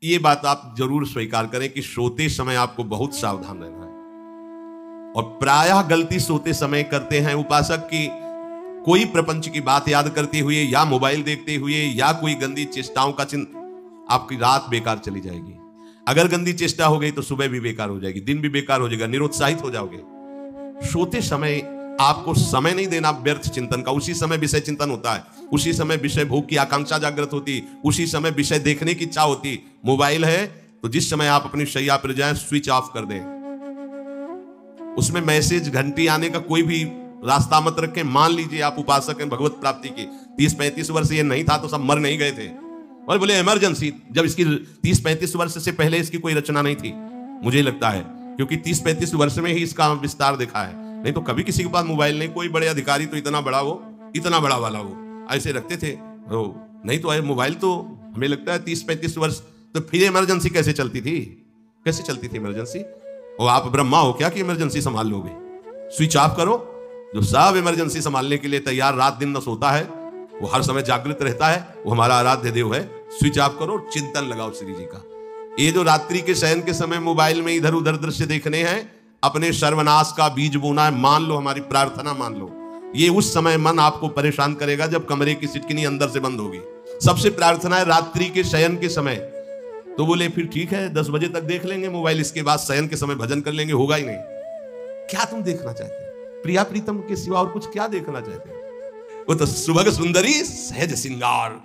ये बात आप जरूर स्वीकार करें कि सोते समय आपको बहुत सावधान रहना है। और प्रायः गलती सोते समय करते हैं उपासक की कोई प्रपंच की बात याद करते हुए या मोबाइल देखते हुए या कोई गंदी चेष्टाओं का आपकी रात बेकार चली जाएगी। अगर गंदी चेष्टा हो गई तो सुबह भी बेकार हो जाएगी, दिन भी बेकार हो जाएगा, निरुत्साहित हो जाओगे। सोते समय आपको समय नहीं देना व्यर्थ चिंतन का। उसी समय विषय चिंतन होता है, उसी समय विषय भोग की आकांक्षा जागृत होती, उसी समय विषय देखने की इच्छा होती। मोबाइल है तो जिस समय आप अपनी शैया पर जाएं स्विच ऑफ कर दें। उसमें मैसेज घंटी आने का कोई भी रास्ता मत रखें। मान लीजिए आप उपासक हैं भगवत प्राप्ति के, 30-35 वर्ष ये नहीं था तो सब मर नहीं गए थे। और बोले इमरजेंसी, जब इसकी 30-35 वर्ष से पहले इसकी कोई रचना नहीं थी, मुझे लगता है, क्योंकि 30-35 वर्ष में ही इसका विस्तार देखा है। नहीं तो कभी किसी के पास मोबाइल नहीं। कोई बड़े अधिकारी तो इतना बड़ा वो, इतना बड़ा वाला वो ऐसे रखते थे, नहीं तो मोबाइल तो हमें लगता है 30-35 वर्ष। तो फिर इमरजेंसी कैसे चलती थी? कैसे चलती थी इमरजेंसी? और आप ब्रह्मा हो क्या कि इमरजेंसी संभाल लोगे? स्विच ऑफ करो। जो सब इमरजेंसी संभालने के लिए तैयार, रात दिन न सोता है, वो हर समय जागृत रहता है, वो हमारा आराध्य देव है। स्विच ऑफ करो, चिंतन लगाओ श्री जी का। ये जो रात्रि के शयन के समय मोबाइल में इधर उधर दृश्य देखने हैं, अपने सर्वनाश का बीज बोना है। मान लो, हमारी प्रार्थना मान लो। ये उस समय मन आपको परेशान करेगा जब कमरे की सिटकिनी अंदर से बंद होगी। सबसे प्रार्थना है रात्रि के शयन के समय। तो बोले फिर ठीक है 10 बजे तक देख लेंगे मोबाइल, इसके बाद शयन के समय भजन कर लेंगे। होगा ही नहीं। क्या तुम देखना चाहते हो? प्रिया प्रीतम के सिवा और कुछ क्या देखना चाहते हो? वो तो सुभग सुंदरी सहज सिंगार,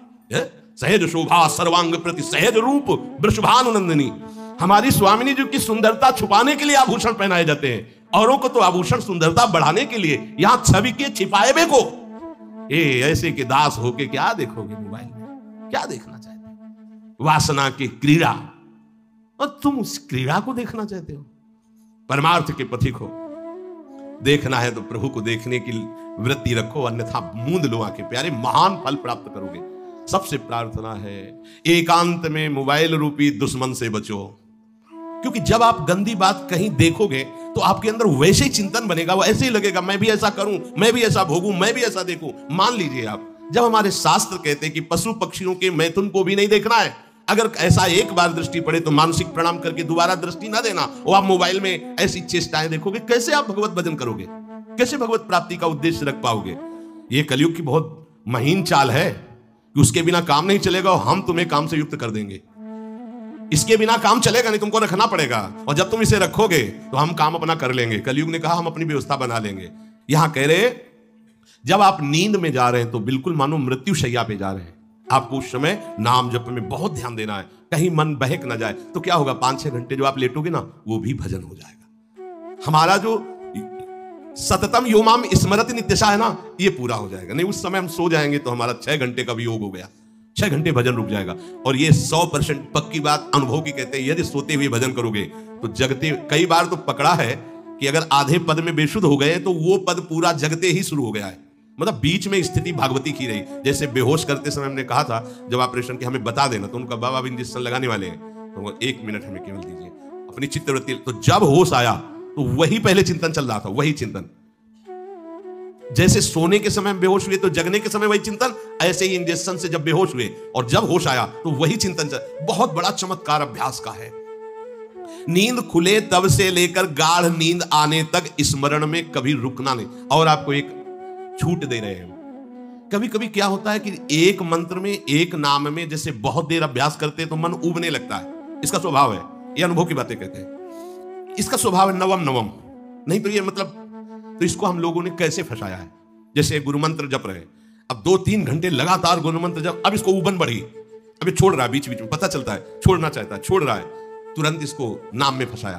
सहज शोभा सर्वांग प्रति सहज रूप वृषभानुनंदिनी। हमारी स्वामिनी जी की सुंदरता छुपाने के लिए आभूषण पहनाए जाते हैं, औरों को तो आभूषण सुंदरता बढ़ाने के लिए। यहां छवि के छिपाए बे को ऐसे के दास होके क्या देखोगे मोबाइल में? क्या देखना चाहते हो? वासना की क्रीड़ा, और तुम उस क्रीड़ा को देखना चाहते हो? परमार्थ के पथिक हो। देखना है तो प्रभु को देखने की वृत्ति रखो, अन्यथा मूंद लो आंखें प्यारे, महान फल प्राप्त करोगे। सबसे प्रार्थना है एकांत में मोबाइल रूपी दुश्मन से बचो। क्योंकि जब आप गंदी बात कहीं देखोगे तो आपके अंदर वैसे ही चिंतन बनेगा, वो ऐसे ही लगेगा मैं भी ऐसा करूं, मैं भी ऐसा भोगूं, मैं भी ऐसा देखूं। मान लीजिए आप, जब हमारे शास्त्र कहते हैं कि पशु पक्षियों के मैथुन को भी नहीं देखना है, अगर ऐसा एक बार दृष्टि पड़े तो मानसिक प्रणाम करके दोबारा दृष्टि ना देना। वो आप मोबाइल में ऐसी चेष्टाएं देखोगे, कैसे आप भगवत भजन करोगे? कैसे भगवत प्राप्ति का उद्देश्य रख पाओगे? ये कलयुग की बहुत महीन चाल है कि उसके बिना काम नहीं चलेगा और हम तुम्हें काम से युक्त कर देंगे। इसके बिना काम चलेगा नहीं, तुमको रखना पड़ेगा, और जब तुम इसे रखोगे तो हम काम अपना कर लेंगे। कलयुग ने कहा हम अपनी व्यवस्था बना लेंगे। यहां कह रहे जब आप नींद में जा रहे हैं तो बिल्कुल मानो मृत्यु शैया पे जा रहे हैं, आपको उस समय नाम जप में बहुत ध्यान देना है, कहीं मन बहक ना जाए। तो क्या होगा, 5-6 घंटे जो आप लेटोगे ना, वो भी भजन हो जाएगा। हमारा जो सततम योमाम स्मरति नित्यशा है ना, ये पूरा हो जाएगा। नहीं उस समय हम सो जाएंगे तो हमारा 6 घंटे का भी योग हो गया, 6 घंटे भजन रुक जाएगा। और ये 100% पक्की बात अनुभव की कहते हैं, यदि सोते हुए भजन करोगे तो जगते, कई बार तो पकड़ा है कि अगर आधे पद में बेशुद्ध हो गए तो वो पद पूरा जगते ही शुरू हो गया है। मतलब बीच में स्थिति भागवती की रही। जैसे बेहोश करते समय हमने कहा था जब ऑपरेशन के हमें बता देना, तो उनका बाबा अभी इंजेक्शन लगाने वाले हैं, तो वो 1 मिनट हमें केवल दीजिए अपनी चित्तवृत्ति। तो जब होश आया तो वही पहले चिंतन चल रहा था, वही चिंतन। जैसे सोने के समय बेहोश हुए तो जगने के समय वही चिंतन, ऐसे ही इंजेक्शन से जब बेहोश हुए और जब होश आया तो वही चिंतन चल। बहुत बड़ा चमत्कार अभ्यास का है। नींद खुले तब से लेकर गाढ़ नींद आने तक स्मरण में कभी रुकना नहीं। और आपको एक छूट दे रहे हैं। कभी कभी क्या होता है कि एक मंत्र में, एक नाम में जैसे बहुत देर अभ्यास करते हैं तो मन उबने लगता है। इसका स्वभाव है, ये अनुभव की बातें कहते हैं। इसका स्वभाव है नवम नवम, नहीं तो ये मतलब, तो इसको हम लोगों ने कैसे फंसाया है। जैसे गुरु मंत्र जप रहे, अब 2-3 घंटे लगातार गुरु मंत्र जप, अब इसको उबन बढ़ी, अभी छोड़ रहा है, बीच बीच में पता चलता है छोड़ना चाहता है, छोड़ रहा है, तुरंत इसको नाम में फंसाया।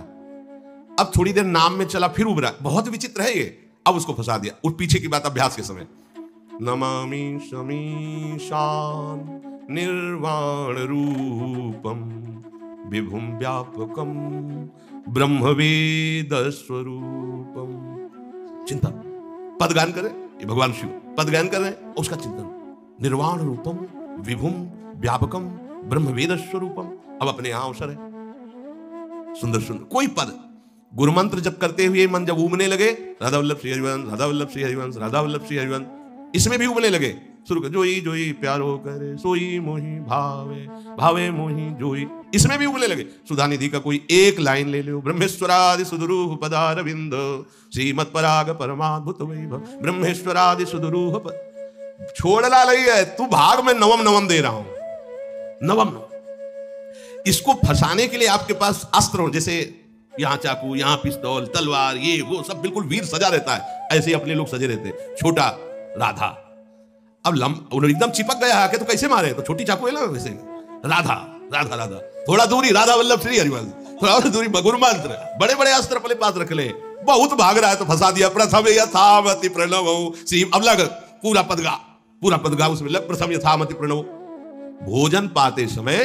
अब थोड़ी देर नाम में चला, फिर उब रहा है, बहुत विचित्र है ये। अब उसको फंसा दिया। उस पीछे की बात अभ्यास के समय, नमामि शमीशान निर्वाण रूपम विभुम व्यापकम ब्रह्मवेद स्वरूपम। चिंतन, पद गान करें, ये भगवान शिव पद गान कर रहे हैं, उसका चिंतन। निर्वाण रूपम विभुम व्यापकम ब्रह्मवेद स्वरूपम। अब अपने यहां अवसर है, सुंदर सुंदर कोई पद गुरु मंत्र जब करते हुए मन जब उबने लगे, राधा वल्लभ श्री हरिवंश, राधा वल्लभ श्री हरिवंश, राधा वल्लभ श्री हरिवंश, इसमें भी उबने लगे, शुरू कर जोई जोई प्यारो करे सोई मोही भावे, भावे मोही जोई। इसमें भी उगले लगे। सुधा निधि का कोई एक लाइन ले लो, ब्रह्मेश्वरादि सुदुरूह पदारविंद श्रीमत् पराग परमाद्भुत वैभव, ब्रह्मेश्वरादि सुदुरूह छोड़ना नहीं है, तू भाग में नवम नवम दे रहा हूं, नवम नवम। इसको फंसाने के लिए आपके पास अस्त्र हो, जैसे यहां चाकू, यहां पिस्तौल, तलवार, ये वो सब बिल्कुल वीर सजा रहता है, ऐसे ही अपने लोग सजे रहते। छोटा राधा, अब एकदम चिपक गया आके तो कैसे मारे, तो छोटी चाकू है ना वैसे। राधा राधा राधा, थोड़ा दूरी राधा वल्लभ श्री हरिवंश, थोड़ा और दूरी गुरु मंत्र, बड़े बड़े अस्त्र अपने पास रख ले। बहुत भाग रहा है तो फंसा दिया। प्रथम यथामति प्रणव श्री, अब लग पूरा पद गा उसमें लग, प्रथम यथामति प्रणव। भोजन पाते समय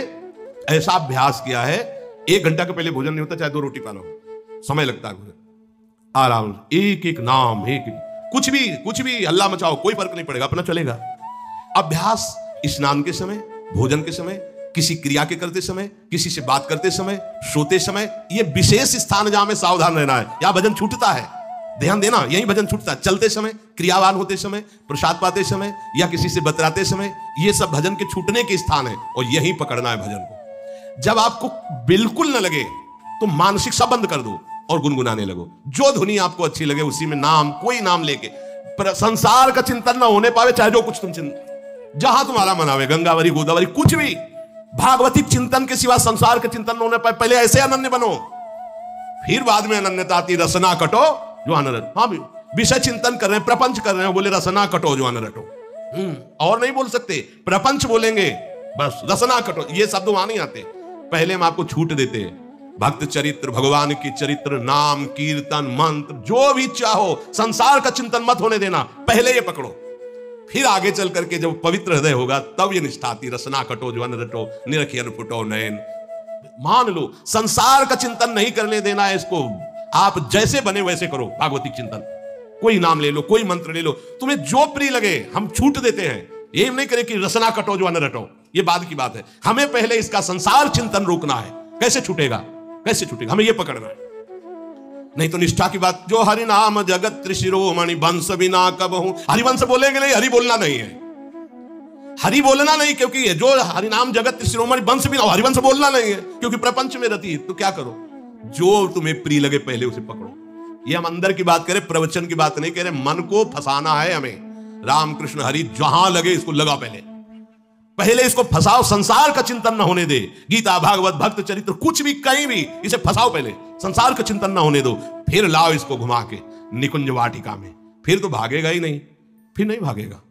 ऐसा अभ्यास किया है, 1 घंटा के पहले भोजन नहीं होता, चाहे 2 रोटी पाना हो, समय लगता है। आराम, एक एक नाम, एक कुछ भी हल्ला मचाओ, कोई फर्क नहीं पड़ेगा, अपना चलेगा। अभ्यास स्नान के समय, भोजन के समय, किसी क्रिया के करते समय, किसी से बात करते समय, सोते समय, ये विशेष स्थान जहां में सावधान रहना है। यहां भजन छूटता है, ध्यान देना, यही भजन छूटता है। चलते समय, क्रियावान होते समय, प्रसाद पाते समय या किसी से बतराते समय, ये सब भजन के छूटने के स्थान है और यहीं पकड़ना है भजन को। जब आपको बिल्कुल न लगे तो मानसिक सब बंद कर दो और गुनगुनाने लगो। जो धुनी आपको अच्छी लगे उसी में नाम, कोई नाम लेके, संसार का चिंतन ना होने पावे, चाहे जो कुछ तुम जहां तुम्हारा मन आवे, गंगावरी गोदावरी कुछ भी, भागवतिक चिंतन के सिवा संसार के चिंतन न होने पाए। पहले ऐसे अनन्य बनो, फिर बाद में अनन्यता आती, रसना कटो जो अनरट। हाँ, विषय चिंतन कर रहे हैं, प्रपंच कर रहे हैं, बोले रसना कटो जो अनरटो। और नहीं बोल सकते, प्रपंच बोलेंगे बस, रसना कटो, ये शब्द वहां नहीं आते। पहले हम आपको छूट देते हैं, भक्त चरित्र, भगवान की चरित्र, नाम, कीर्तन, मंत्र, जो भी चाहो, संसार का चिंतन मत होने देना, पहले ये पकड़ो। फिर आगे चल करके जब पवित्र हृदय होगा तब ये निष्ठा आती, रसना कटो जो अनरटो, निरखी अनफुटो नयन। मान लो, संसार का चिंतन नहीं करने देना है इसको। आप जैसे बने वैसे करो भागवतिक चिंतन, कोई नाम ले लो, कोई मंत्र ले लो, तुम्हें जो प्रिय लगे, हम छूट देते हैं। ये नहीं करे कि रसना कटो जो अनरटो, ये बाद की बात है। हमें पहले इसका संसार चिंतन रोकना है। कैसे छूटेगा, कैसे छूटेगा, हमें ये पकड़ना है। नहीं तो निष्ठा की बात, जो हरि नाम जगत त्रिशिरोमणि वंश बिना कबहू, हरिवंश बोलेंगे नहीं, हरि बोलना नहीं है, हरि बोलना नहीं, क्योंकि जो हरि नाम जगत त्रिशिरोमणि वंश बिना, हरिवंश बोलना नहीं है, क्योंकि प्रपंच में रहती है। तो क्या करो, जो तुम्हें प्रिय लगे पहले उसे पकड़ो। ये हम अंदर की बात करें, प्रवचन की बात नहीं कह रहे। मन को फंसाना है हमें, राम कृष्ण हरि जहां लगे इसको लगा, पहले इसको फंसाओ, संसार का चिंतन ना होने दे। गीता, भागवत, भक्त चरित्र, कुछ भी कहीं भी इसे फंसाओ, पहले संसार का चिंतन ना होने दो, फिर लाओ इसको घुमा के निकुंज वाटिका में। फिर तो भागेगा ही नहीं, फिर नहीं भागेगा।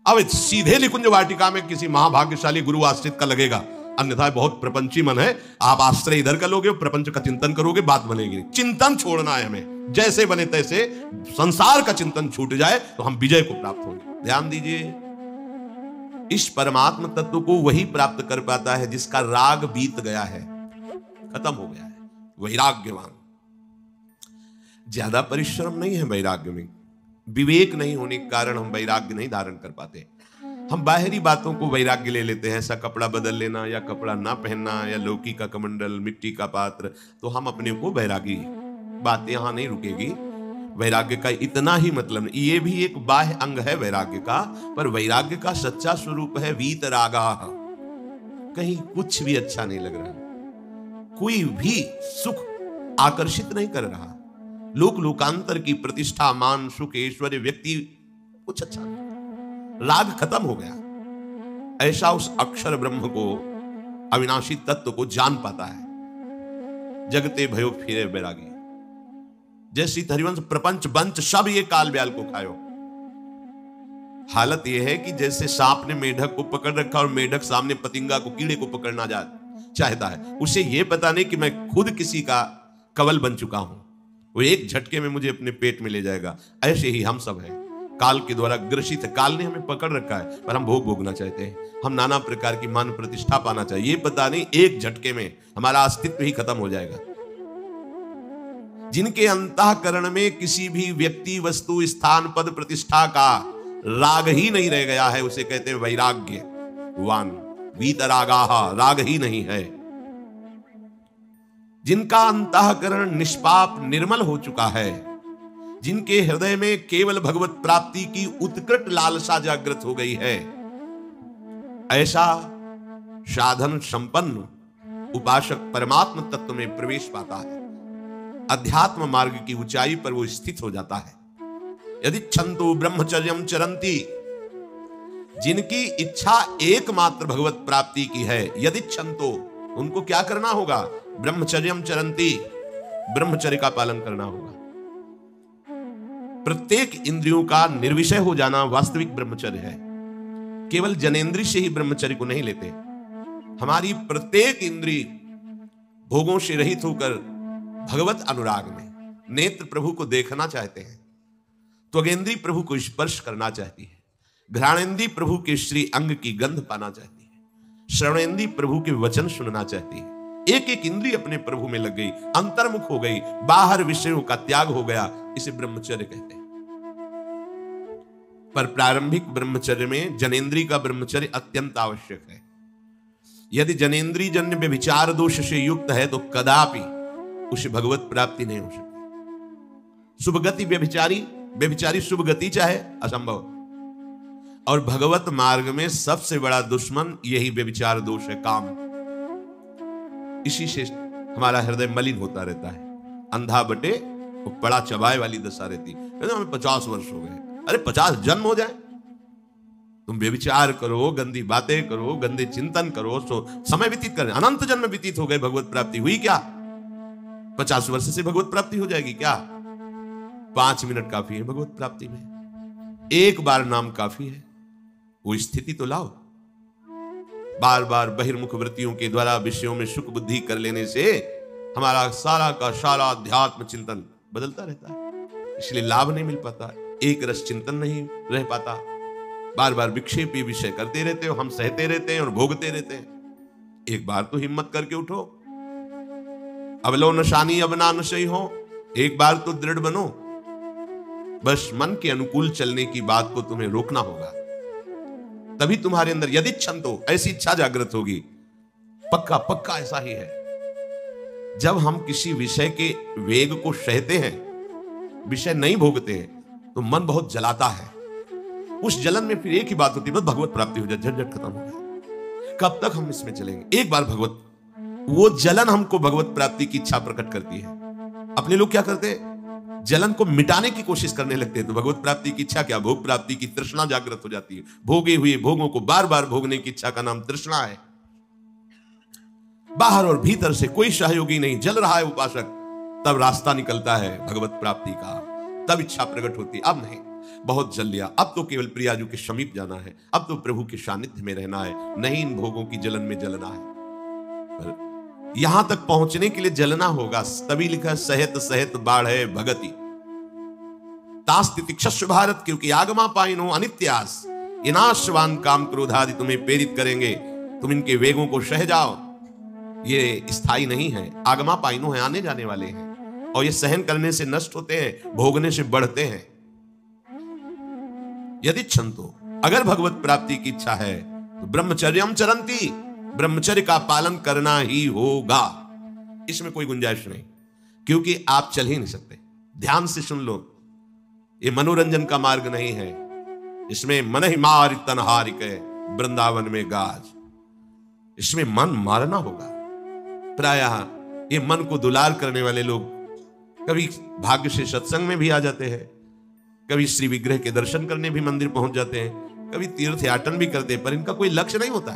अब सीधे निकुंज वाटिका में किसी महाभाग्यशाली गुरु आश्रित का लगेगा, अन्यथा बहुत प्रपंची मन है। आप आश्रय इधर का लोगे, प्रपंच का चिंतन करोगे, बात बनेगी। चिंतन छोड़ना है हमें, जैसे बने तैसे संसार का चिंतन छूट जाए तो हम विजय को प्राप्त होंगे। ध्यान दीजिए, इस परमात्म तत्व को वही प्राप्त कर पाता है जिसका राग बीत गया है, खत्म हो गया है, वैराग्यवान। ज्यादा परिश्रम नहीं है वैराग्य में, विवेक नहीं होने के कारण हम वैराग्य नहीं धारण कर पाते। हम बाहरी बातों को वैराग्य ले लेते हैं, ऐसा कपड़ा बदल लेना या कपड़ा ना पहनना या लौकी का कमंडल, मिट्टी का पात्र, तो हम अपने को वैरागी। बात यहां नहीं रुकेगी। वैराग्य का इतना ही मतलब नहीं, ये भी एक बाह्य अंग है वैराग्य का, पर वैराग्य का सच्चा स्वरूप है वीतरागा। कहीं कुछ भी अच्छा नहीं लग रहा, कोई भी सुख आकर्षित नहीं कर रहा, लोक लोकांतर की प्रतिष्ठा, मान, सुख, ऐश्वर्य, व्यक्ति, कुछ अच्छा नहीं, राग खत्म हो गया। ऐसा उस अक्षर ब्रह्म को, अविनाशी तत्व को जान पाता है। जगते भयो फिरे वैरागी, जैसी हरिवंश प्रपंच बंच सब ये काल ब्याल को खायो। हालत यह है कि जैसे सांप ने मेढक को पकड़ रखा और मेढक सामने पतिंगा को, कीड़े को पकड़ना चाहता है, उसे यह पता नहीं कि मैं खुद किसी का कवल बन चुका हूं, वो एक झटके में मुझे अपने पेट में ले जाएगा। ऐसे ही हम सब हैं, काल के द्वारा ग्रसित। काल ने हमें पकड़ रखा है, पर हम भोग भोगना चाहते हैं, हम नाना प्रकार की मान प्रतिष्ठा पाना चाहिए। ये पता नहीं एक झटके में हमारा अस्तित्व ही खत्म हो जाएगा। जिनके अंतःकरण में किसी भी व्यक्ति, वस्तु, स्थान, पद, प्रतिष्ठा का राग ही नहीं रह गया है, उसे कहते हैं वैराग्यवान। वीतरागाः, राग ही नहीं है। जिनका अंतःकरण निष्पाप, निर्मल हो चुका है, जिनके हृदय में केवल भगवत प्राप्ति की उत्कट लालसा जागृत हो गई है, ऐसा साधन संपन्न उपासक परमात्म तत्व में प्रवेश पाता है, अध्यात्म मार्ग की ऊंचाई पर वो स्थित हो जाता है। यदि छंतु ब्रह्मचर्यम चरंती, जिनकी इच्छा एकमात्र भगवत प्राप्ति की है, यदि छंतो, उनको क्या करना होगा? ब्रह्मचर्यम चरंती, ब्रह्मचर्य का पालन करना होगा। प्रत्येक इंद्रियों का निर्विषय हो जाना वास्तविक ब्रह्मचर्य है। केवल जनेंद्रिय से ही ब्रह्मचर्य को नहीं लेते। हमारी प्रत्येक इंद्रिय भोगों से रहित होकर भगवत अनुराग में नेत्र प्रभु को देखना चाहते हैं, त्वगेंद्रिय प्रभु को स्पर्श करना चाहती है, घ्राणेंद्रिय प्रभु के श्री अंग की गंध पाना चाहती है, श्रवणेंद्रिय प्रभु के वचन सुनना चाहती है। एक एक इंद्रिय अपने प्रभु में लग गई, अंतर्मुख हो गई, बाहर विषयों का त्याग हो गया। इसे ब्रह्मचर्य कहते हैं। पर प्रारंभिक ब्रह्मचर्य में जनेंद्रिय का ब्रह्मचर्य अत्यंत आवश्यक है। यदि जनेंद्रिय जन्य व्यभिचार दोष से युक्त है तो कदापि उसे भगवत प्राप्ति नहीं हो सकती। शुभ गति व्यभिचारी शुभ गति चाहे, असंभव। और भगवत मार्ग में सबसे बड़ा दुश्मन यही व्यभिचार दोष है, काम। इसी से हमारा हृदय मलिन होता रहता है। अंधा बटे वो बड़ा चबाए वाली दशा रहती है। हमें 50 वर्ष हो गए, अरे 50 जन्म हो जाए, तुम व्यभिचार करो, गंदी बातें करो, गंदे चिंतन करो, समय व्यतीत करें, अनंत जन्म व्यतीत हो गए, भगवत प्राप्ति हुई क्या? 50 वर्ष से भगवत प्राप्ति हो जाएगी क्या? 5 मिनट काफी है भगवत प्राप्ति में। एक बार नाम काफी है। वो स्थिति तो लाओ। बार बार बहिर्मुख वृत्तियों के द्वारा विषयों में सुख बुद्धि कर लेने से हमारा सारा का सारा अध्यात्म चिंतन बदलता रहता है, इसलिए लाभ नहीं मिल पाता, एक रस चिंतन नहीं रह पाता। बार बार विक्षेपी विषय करते रहते हो, हम सहते रहते हैं और भोगते रहते हैं। एक बार तो हिम्मत करके उठो। अवलो नशानी अब ना नशई हो, एक बार तो दृढ़ बनो। बस मन के अनुकूल चलने की बात को तुम्हें रोकना होगा, तभी तुम्हारे अंदर यदि छंतो, ऐसी इच्छा जागृत होगी। पक्का पक्का ऐसा ही है। जब हम किसी विषय के वेग को सहते हैं, विषय नहीं भोगते हैं, तो मन बहुत जलाता है। उस जलन में फिर एक ही बात होती है, बस भगवत प्राप्ति हो जाए, झंझट खत्म हो जाए। कब तक हम इसमें चलेंगे? एक बार भगवत, वो जलन हमको भगवत प्राप्ति की इच्छा प्रकट करती है। अपने लोग क्या करते हैं? जलन को मिटाने की कोशिश करने लगते हैं, तो भगवत प्राप्ति की इच्छा क्या, भोग प्राप्ति की तृष्णा जागृत हो जाती है। भोगे हुए भोगों को बार बार भोगने की इच्छा का नाम तृष्णा है। बाहर और भीतर से कोई सहयोगी नहीं, जल रहा है उपासक, तब रास्ता निकलता है भगवत प्राप्ति का, तब इच्छा प्रकट होती। अब नहीं, बहुत जल लिया, अब तो केवल प्रियाजू के समीप जाना है, अब तो प्रभु के सानिध्य में रहना है, नहीं इन भोगों की जलन में जलना है। पर यहां तक पहुंचने के लिए जलना होगा, तभी लिखा सहित सहित बाढ़े भगति तास्तितिक्षस्व भारत, क्योंकि आगमा पाइनो अनित्यास, ये नाशवान काम क्रोधादि तुम्हें प्रेरित करेंगे, तुम इनके वेगों को सह जाओ। ये स्थायी नहीं है, आगमा पाइनो है, आने जाने वाले हैं, और ये सहन करने से नष्ट होते हैं, भोगने से बढ़ते हैं। यदि छंतो, अगर भगवत प्राप्ति की इच्छा है तो ब्रह्मचर्यम चरंती, ब्रह्मचर्य का पालन करना ही होगा। इसमें कोई गुंजाइश नहीं, क्योंकि आप चल ही नहीं सकते। ध्यान से सुन लो, ये मनोरंजन का मार्ग नहीं है। इसमें मन ही मार तनहारिक वृंदावन में गाज, इसमें मन मारना होगा। प्रायः ये मन को दुलार करने वाले लोग कभी भाग्य से सत्संग में भी आ जाते हैं, कभी श्री विग्रह के दर्शन करने भी मंदिर पहुंच जाते हैं, कभी तीर्थ याटन भी करते हैं, पर इनका कोई लक्ष्य नहीं होता।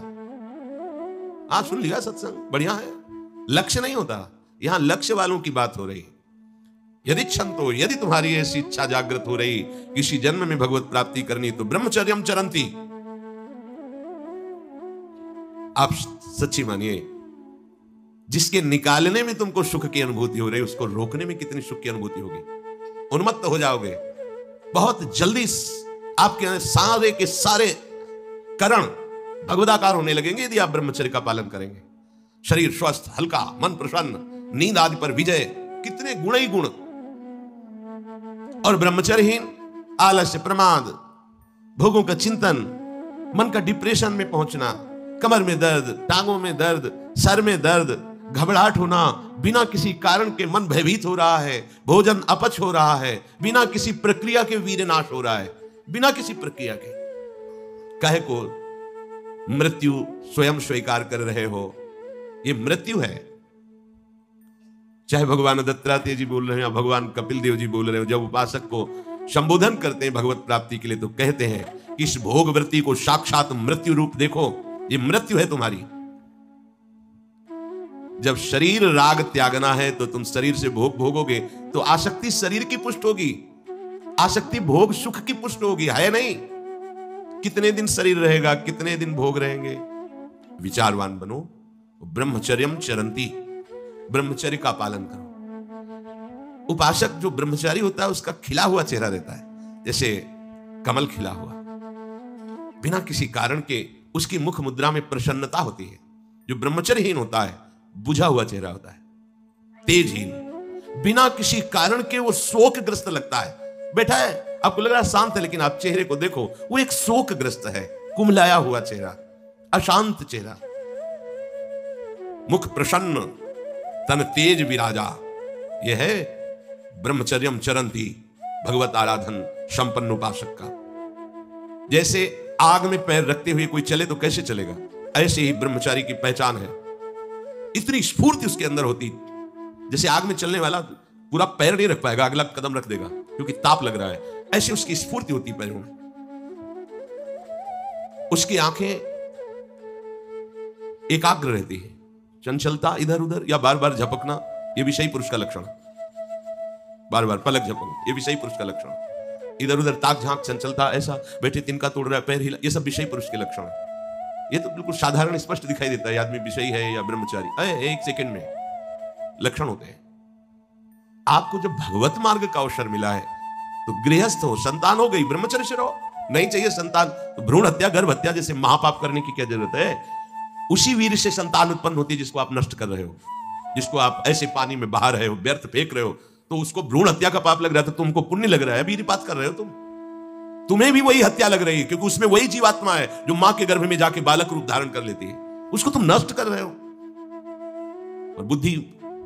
हाँ, सुन लिया सत्संग बढ़िया है, लक्ष्य नहीं होता। यहां लक्ष्य वालों की बात हो रही है। यदि छंतो, यदि तुम्हारी ऐसी इच्छा जागृत हो रही किसी जन्म में भगवत प्राप्ति करनी, तो ब्रह्मचर्यम चरंती। आप सच्ची मानिए, जिसके निकालने में तुमको सुख की अनुभूति हो रही, उसको रोकने में कितनी सुख की अनुभूति होगी। उन्मत्त हो जाओगे बहुत जल्दी, आपके सारे के सारे करण भगवदाकार होने लगेंगे यदि आप ब्रह्मचर्य का पालन करेंगे। शरीर स्वस्थ, हल्का, मन प्रसन्न, नींद आदि पर विजय, कितने गुण ही गुण। और ब्रह्मचर्यहीन आलस्य, प्रमाद, भोगों का चिंतन, मन का डिप्रेशन में पहुंचना, कमर में दर्द, टांगों में दर्द, सर में दर्द, घबराहट होना, बिना किसी कारण के मन भयभीत हो रहा है, भोजन अपच हो रहा है, बिना किसी प्रक्रिया के वीरनाश हो रहा है, बिना किसी प्रक्रिया के। कहे को मृत्यु स्वयं स्वीकार कर रहे हो, ये मृत्यु है। चाहे भगवान दत्तात्रेय जी बोल रहे हैं या भगवान कपिल देव जी बोल रहे हो, जब उपासक को संबोधन करते हैं भगवत प्राप्ति के लिए तो कहते हैं कि इस भोग वृत्ति को साक्षात मृत्यु रूप देखो, ये मृत्यु है तुम्हारी। जब शरीर राग त्यागना है तो तुम शरीर से भोग भोगोगे तो आसक्ति शरीर की पुष्ट होगी, आसक्ति भोग सुख की पुष्ट होगी, है नहीं। कितने दिन शरीर रहेगा, कितने दिन भोग रहेंगे। विचारवान बनो, ब्रह्मचर्यम चरंती, ब्रह्मचर्य का पालन करो। उपासक जो ब्रह्मचारी होता है उसका खिला हुआ चेहरा रहता है, जैसे कमल खिला हुआ, बिना किसी कारण के उसकी मुख मुद्रा में प्रसन्नता होती है। जो ब्रह्मचर्यहीन होता है बुझा हुआ चेहरा होता है, तेजहीन, बिना किसी कारण के वो शोकग्रस्त लगता है। बैठा है, आपको लग रहा है शांत है, लेकिन आप चेहरे को देखो, वो एक शोकग्रस्त है, कुमलाया हुआ चेहरा, अशांत चेहरा। मुख प्रसन्न, तन तेज विराजा, यह है ब्रह्मचर्यम चरंती, भगवत आराधन संपन्न उपासक का। जैसे आग में पैर रखते हुए कोई चले तो कैसे चलेगा, ऐसे ही ब्रह्मचारी की पहचान है। इतनी स्फूर्ति उसके अंदर होती, जैसे आग में चलने वाला पूरा पैर नहीं रख पाएगा, अगला कदम रख देगा क्योंकि ताप लग रहा है, ऐसी उसकी स्फूर्ति होती पैरों में। उसकी आंखें एकाग्र रहती है, चंचलता इधर उधर या बार बार झपकना यह भी सही पुरुष का लक्षण है। बार बार पलक झपकना यह भी सही पुरुष का लक्षण है। इधर उधर ताक झांक, चंचलता, ऐसा बैठे तिनका तोड़ रहा है, पैर हिला, ये सब विषयी पुरुष के लक्षण है। ये तो बिल्कुल साधारण स्पष्ट दिखाई देता है आदमी विषयी है या ब्रह्मचारी, एक सेकंड में लक्षण होते हैं। आपको जब भगवत मार्ग का अवसर मिला है तो गृहस्थ हो, संतान हो गई, ब्रह्मचर्य से रहो। नहीं चाहिए संतान तो भ्रूण हत्या, गर्भ हत्या जैसे महापाप करने की क्या जरूरत है। उसी वीर से संतान उत्पन्न होती है जिसको आप नष्ट कर रहे हो, जिसको आप ऐसे पानी में बहा रहे हो, व्यर्थ फेंक रहे हो, तो उसको भ्रूण हत्या का पाप लग रहा है, तो तुमको पुण्य लग रहा है, वीरपात कर रहे हो तुम्हें भी वही हत्या लग रही है, क्योंकि उसमें वही जीवात्मा है जो मां के गर्भ में जाके बालक रूप धारण कर लेती है, उसको तुम नष्ट कर रहे हो। और बुद्धि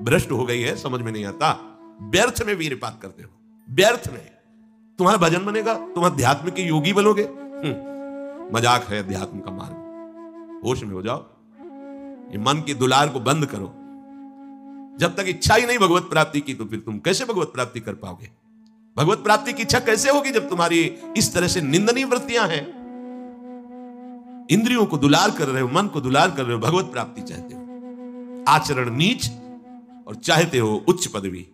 भ्रष्ट हो गई है, समझ में नहीं आता, व्यर्थ में वीरपात करते हो, व्यर्थ में। तुम्हारा भजन बनेगा, तुम अध्यात्म के योगी बनोगे, मजाक है अध्यात्म का मार्ग। होश में हो जाओ, ये मन की दुलार को बंद करो। जब तक इच्छा ही नहीं भगवत प्राप्ति की तो फिर तुम कैसे भगवत प्राप्ति कर पाओगे। भगवत प्राप्ति की इच्छा कैसे होगी जब तुम्हारी इस तरह से निंदनीय वृत्तियां हैं। इंद्रियों को दुलार कर रहे हो, मन को दुलार कर रहे हो, भगवत प्राप्ति चाहते हो, आचरण नीच और चाहते हो उच्च पदवी।